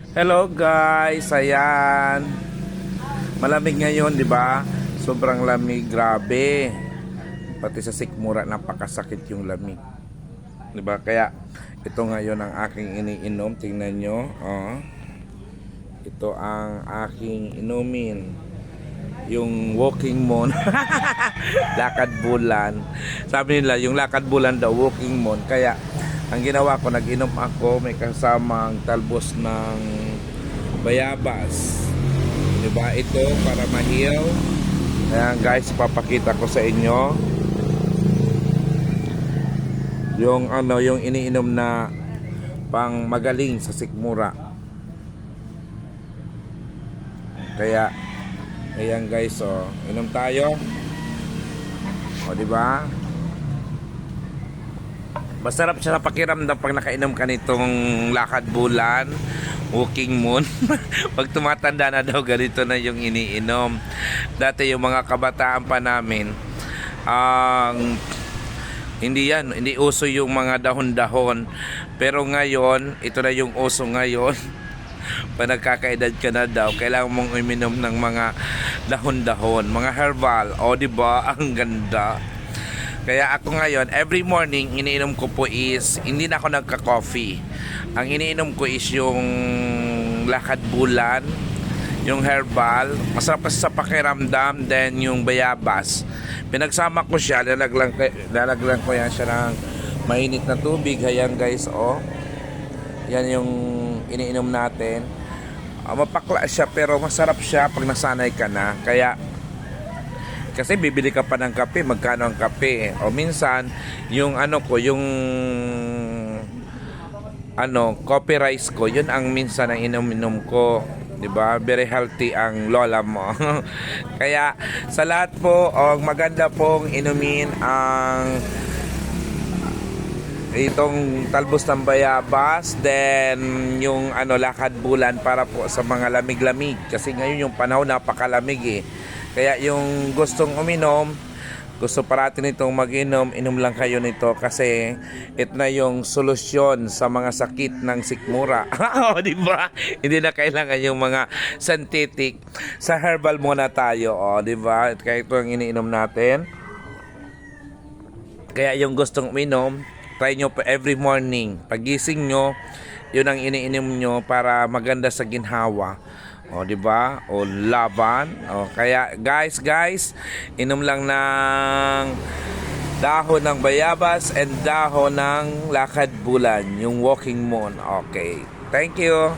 Hello guys, ayan. Malamig ngayon, 'di ba? Sobrang lamig, grabe. Pati sa sikmura napakasakit yung lamig. 'Di ba? Kaya ito ngayon ang aking iniinom, tingnan nyo, oh. Ito ang aking inumin. Yung walking moon. Lakad bulan. Sabi nila, yung lakad bulan daw, walking moon. Kaya ang ginawa ko, nag-inom ako, may kasamang talbos ng bayabas. Diba? Ito para ma-heal. Ayan guys, papakita ko sa inyo yung yung iniinom na pang magaling sa sikmura. Kaya ayan guys, oh, inom tayo. O, diba? Masarap siya sa pakiramdam pag nakainom ka nitong lakad bulan, walking moon. Pag tumatanda na daw, ganito na yung iniinom. Dati yung mga kabataan pa namin, hindi uso yung mga dahon-dahon. Pero ngayon, ito na yung uso ngayon. Pag nagkakaedad ka na daw, kailangan mong uminom ng mga dahon-dahon, mga herbal. O, diba? Ang ganda. Kaya ako ngayon, every morning, iniinom ko po is, hindi na ako nagka-coffee. Ang iniinom ko is yung lakad bulan, yung herbal, masarap kasi sa pakiramdam, then yung bayabas. Pinagsama ko siya, lalaglan ko yan siya ng mainit na tubig. Ayan guys, oh. Yan yung iniinom natin. Mapakla siya pero masarap siya pag nasanay ka na. Kaya kasi bibili ka pa ng kape, magkano ang kape? O minsan, yung yung coffee rice ko, yun ang minsan ang inom-inom ko. 'Di ba? Very healthy ang lola mo. Kaya sa lahat po, maganda pong inumin ang itong talbos ng bayabas, then yung lakad bulan para po sa mga lamig-lamig. Kasi ngayon yung panahon napakalamig eh. Kaya yung gustong uminom, gusto parati nitong mag-inom, inom lang kayo nito kasi ito na yung solusyon sa mga sakit ng sikmura. O, di ba? Hindi na kailangan yung mga synthetic. Sa herbal muna tayo, o, di ba? Kaya ito ang iniinom natin. Kaya yung gustong uminom, try nyo pa every morning. Pagising nyo, yun ang iniinom nyo para maganda sa ginhawa. O, di ba? O, laban. O, kaya guys, inom lang ng dahon ng bayabas and dahon ng lakad bulan, yung walking moon. Okay. Thank you.